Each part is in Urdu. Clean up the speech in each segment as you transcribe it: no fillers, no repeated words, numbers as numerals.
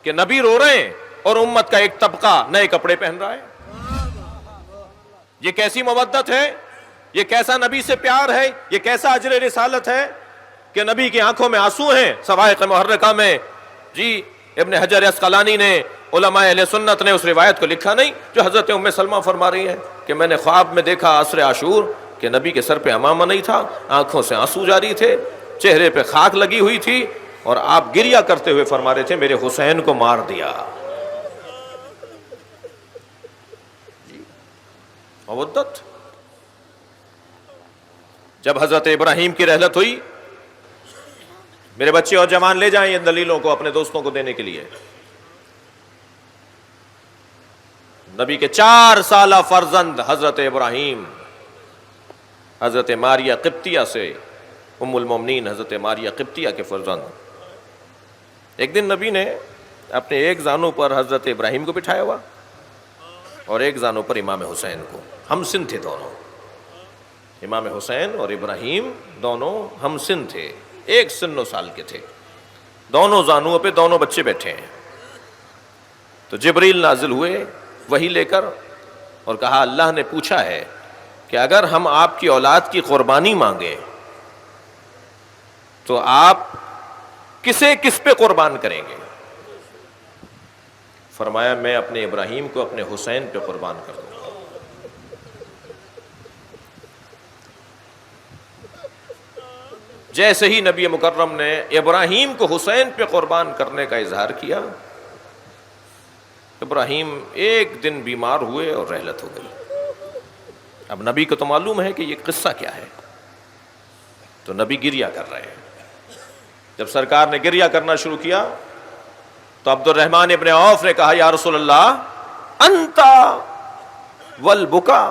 کہ نبی رو رہے ہیں اور امت کا ایک طبقہ نئے کپڑے پہن رہا ہے. یہ کیسی مودت ہے؟ یہ کیسا نبی سے پیار ہے؟ یہ کیسا اجر رسالت ہے کہ نبی کی آنکھوں میں آنسو ہیں؟ صواعق محرکہ میں جی ابن حجر عسقلانی نے، علماء اہل سنت نے اس روایت کو لکھا نہیں جو حضرت ام سلمہ فرما رہی ہے کہ میں نے خواب میں دیکھا عصر عاشور کہ نبی کے سر پہ عمامہ نہیں تھا، آنکھوں سے آنسو جاری تھے، چہرے پہ خاک لگی ہوئی تھی، اور آپ گریہ کرتے ہوئے فرما رہے تھے میرے حسین کو مار دیا. مودت. جب حضرت ابراہیم کی رحلت ہوئی، میرے بچے اور جوان لے جائیں ان دلیلوں کو اپنے دوستوں کو دینے کے لیے. نبی کے 4 سالہ فرزند حضرت ابراہیم حضرت ماریہ قبطیہ سے، ام المومنین حضرت ماریہ قبطیہ کے فرزند. ایک دن نبی نے اپنے ایک زانو پر حضرت ابراہیم کو بٹھایا ہوا اور ایک زانو پر امام حسین کو. ہم سن تھے دونوں، امام حسین اور ابراہیم دونوں ہم سن تھے، ایک سن و سال کے تھے. دونوں زانوؤں پہ دونوں بچے بیٹھے ہیں. تو جبریل نازل ہوئے وحی لے کر اور کہا اللہ نے پوچھا ہے کہ اگر ہم آپ کی اولاد کی قربانی مانگیں تو آپ کسے کس پہ قربان کریں گے؟ فرمایا میں اپنے ابراہیم کو اپنے حسین پہ قربان کر دوں گا. جیسے ہی نبی مکرم نے ابراہیم کو حسین پہ قربان کرنے کا اظہار کیا، ابراہیم ایک دن بیمار ہوئے اور رحلت ہو گئی. اب نبی کو تو معلوم ہے کہ یہ قصہ کیا ہے، تو نبی گریہ کر رہے ہیں. جب سرکار نے گریہ کرنا شروع کیا تو عبد الرحمن ابن عوف نے کہا یا رسول اللہ انتا والبکا،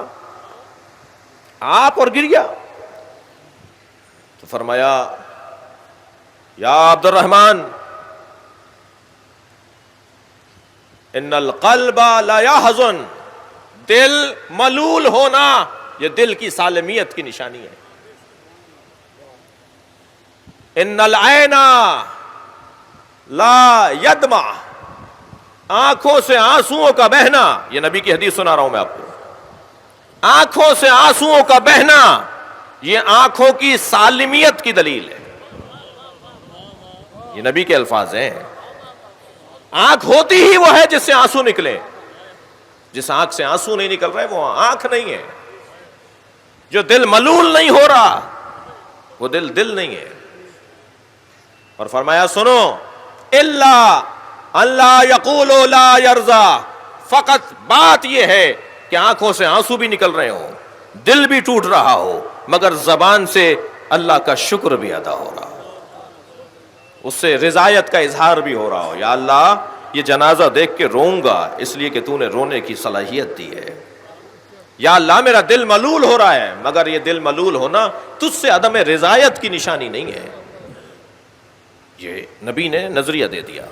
آپ اور گریہ. تو فرمایا یا عبد الرحمن ان القلب لا يحزن، دل ملول ہونا یہ دل کی سالمیت کی نشانی ہے. ان العین لا يدمع، آنکھوں سے آنسوؤں کا بہنا، یہ نبی کی حدیث سنا رہا ہوں میں آپ کو، آنکھوں سے آنسوؤں کا بہنا یہ آنکھوں کی سالمیت کی دلیل ہے. یہ نبی کے الفاظ ہیں. آنکھ ہوتی ہی وہ ہے جس سے آنسو نکلے. جس آنکھ سے آنسو نہیں نکل رہے وہ آنکھ نہیں ہے. جو دل ملول نہیں ہو رہا وہ دل نہیں ہے. اور فرمایا سنو الا اللہ یقول لا یرضا، فقط بات یہ ہے کہ آنکھوں سے آنسو بھی نکل رہے ہوں، دل بھی ٹوٹ رہا ہو، مگر زبان سے اللہ کا شکر بھی ادا ہو رہا ہو، اس سے رضایت کا اظہار بھی ہو رہا ہو. یا اللہ یہ جنازہ دیکھ کے روں گا اس لیے کہ تو نے رونے کی صلاحیت دی ہے. یا اللہ میرا دل ملول ہو رہا ہے، مگر یہ دل ملول ہونا تجھ سے عدم رضایت کی نشانی نہیں ہے. یہ نبی نے نظریہ دے دیا.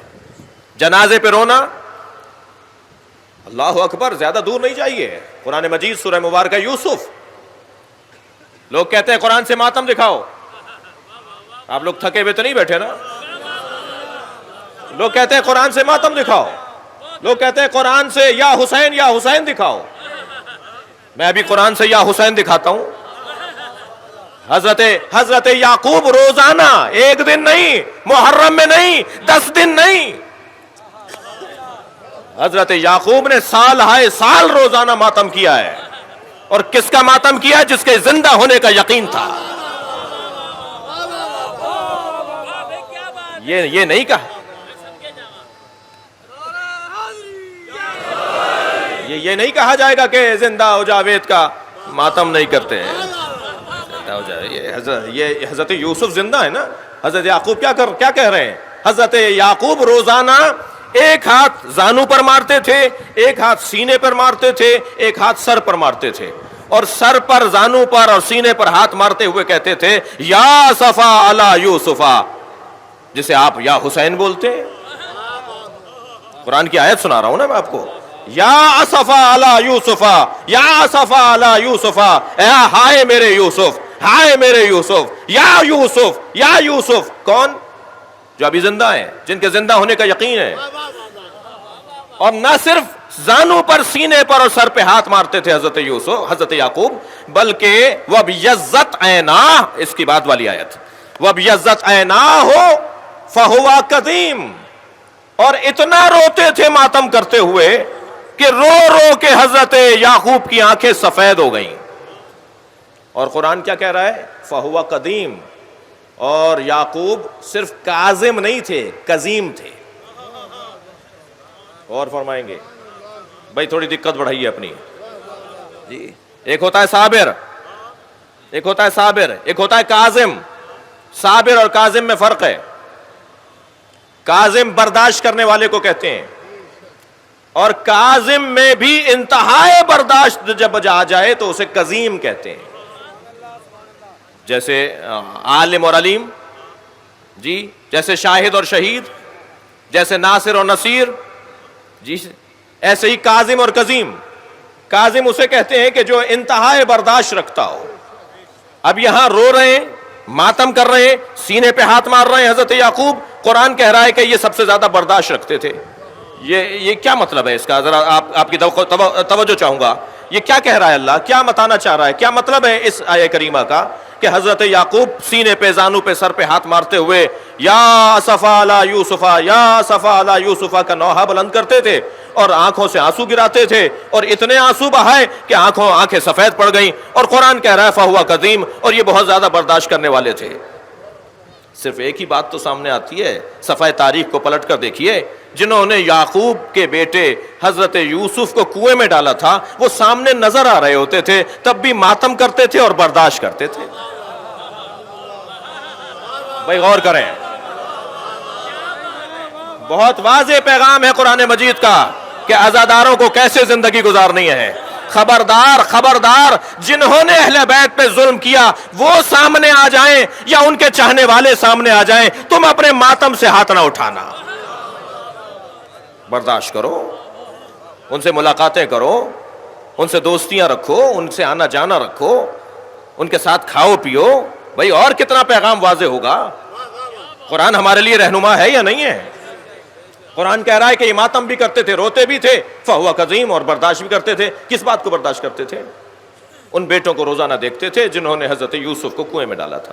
جنازے پہ رونا، اللہ اکبر، زیادہ دور نہیں جائیے. قرآن مجید سورہ مبارکہ یوسف، لوگ کہتے ہیں قرآن سے ماتم دکھاؤ. آپ لوگ تھکے ہوئے تو نہیں بیٹھے نا؟ لوگ کہتے ہیں قرآن سے ماتم دکھاؤ، لوگ کہتے ہیں قرآن سے یا حسین دکھاؤ. میں ابھی قرآن سے یا حسین دکھاتا ہوں. حضرت یعقوب روزانہ، ایک دن نہیں، محرم میں نہیں، 10 دن نہیں، حضرت یعقوب نے سال ہائے سال روزانہ ماتم کیا ہے. اور کس کا ماتم کیا؟ جس کے زندہ ہونے کا یقین تھا. یہ نہیں کہا، یہ نہیں کہا جائے گا کہ زندہ ہو جاوید کا ماتم نہیں کرتے ہیں. یہ حضرت یوسف زندہ ہے نا. حضرت یعقوب کیا کہہ رہے ہیں؟ حضرت یعقوب روزانہ ایک ہاتھ زانو پر مارتے تھے، ایک ہاتھ سینے پر مارتے تھے، ایک ہاتھ سر پر مارتے تھے، اور سر پر، زانو پر اور سینے پر ہاتھ مارتے ہوئے کہتے تھے یا صفا علی یوسفا، جسے آپ یا حسین بولتے ہیں. قرآن کی آیت سنا رہا ہوں نا میں آپ کو. یا اسفا علی یوسفا، یا اسفا علی یوسفا، ہائے میرے یوسف، ہائے میرے یوسف، یا یوسف، یا یوسف. کون؟ جو ابھی زندہ ہیں، جن کے زندہ ہونے کا یقین ہے. اور نہ صرف زانوں پر، سینے پر اور سر پہ ہاتھ مارتے تھے حضرت یوسف، حضرت یعقوب، بلکہ وَبْيَضَّتْ عَيْنَاهُ، اس کی بعد والی آیت، وَبْيَضَّتْ عَيْنَاهُ فَهُوَ كَظِيمٌ، اور اتنا روتے تھے ماتم کرتے ہوئے کہ رو رو کے حضرت یعقوب کی آنکھیں سفید ہو گئیں. اور قرآن کیا کہہ رہا ہے؟ فَهُوَ قدیم. اور یعقوب صرف کاظم نہیں تھے، قزیم تھے. اور فرمائیں گے بھائی تھوڑی دقت بڑھائیے اپنی جی. ایک ہوتا ہے صابر، ایک ہوتا ہے صابر، ایک ہوتا ہے کاظم. صابر اور کاظم میں فرق ہے. کاظم برداشت کرنے والے کو کہتے ہیں، اور کاظم میں بھی انتہائی برداشت جب آ جائے تو اسے قزیم کہتے ہیں. جیسے عالم اور علیم جی، جیسے شاہد اور شہید، جیسے ناصر اور نصیر جی، ایسے ہی کاظم اور قزیم. کاظم اسے کہتے ہیں کہ جو انتہائی برداشت رکھتا ہو. اب یہاں رو رہے ہیں، ماتم کر رہے ہیں، سینے پہ ہاتھ مار رہے ہیں حضرت یعقوب. قرآن کہہ رہا ہے کہ یہ سب سے زیادہ برداشت رکھتے تھے. یہ کیا مطلب ہے اس کا؟ ذرا آپ کی توجہ چاہوں گا. یہ کیا کہہ رہا ہے اللہ؟ کیا بتانا چاہ رہا ہے؟ کیا مطلب ہے اس آیہ کریمہ کا کہ حضرت یعقوب سینے پہ، زانوں پہ، سر پہ ہاتھ مارتے ہوئے یا اسفا علی یوسف، یا اسفا علی یوسف کا نوحہ بلند کرتے تھے اور آنکھوں سے آنسو گراتے تھے، اور اتنے آنسو بہائے کہ آنکھیں سفید پڑ گئیں. اور قرآن کہہ رہا ہے فہو قدیم، اور یہ بہت زیادہ برداشت کرنے والے تھے. صرف ایک ہی بات تو سامنے آتی ہے، صفحہ تاریخ کو پلٹ کر دیکھیے. جنہوں نے یعقوب کے بیٹے حضرت یوسف کو کنویں میں ڈالا تھا وہ سامنے نظر آ رہے ہوتے تھے، تب بھی ماتم کرتے تھے اور برداشت کرتے تھے. بھائی غور کریں، بہت واضح پیغام ہے قرآن مجید کا کہ عزاداروں کو کیسے زندگی گزارنی ہے. خبردار خبردار، جنہوں نے اہل بیت پہ ظلم کیا وہ سامنے آ جائیں یا ان کے چاہنے والے سامنے آ جائیں، تم اپنے ماتم سے ہاتھ نہ اٹھانا. برداشت کرو، ان سے ملاقاتیں کرو، ان سے دوستیاں رکھو، ان سے آنا جانا رکھو، ان کے ساتھ کھاؤ پیو. بھائی اور کتنا پیغام واضح ہوگا؟ قرآن ہمارے لیے رہنما ہے یا نہیں ہے؟ قرآن کہہ رہا ہے کہ یہ ماتم بھی کرتے تھے، روتے بھی تھے، فہو قزیم، اور برداشت بھی کرتے تھے. کس بات کو برداشت کرتے تھے؟ ان بیٹوں کو روزانہ دیکھتے تھے جنہوں نے حضرت یوسف کو کنویں میں ڈالا تھا.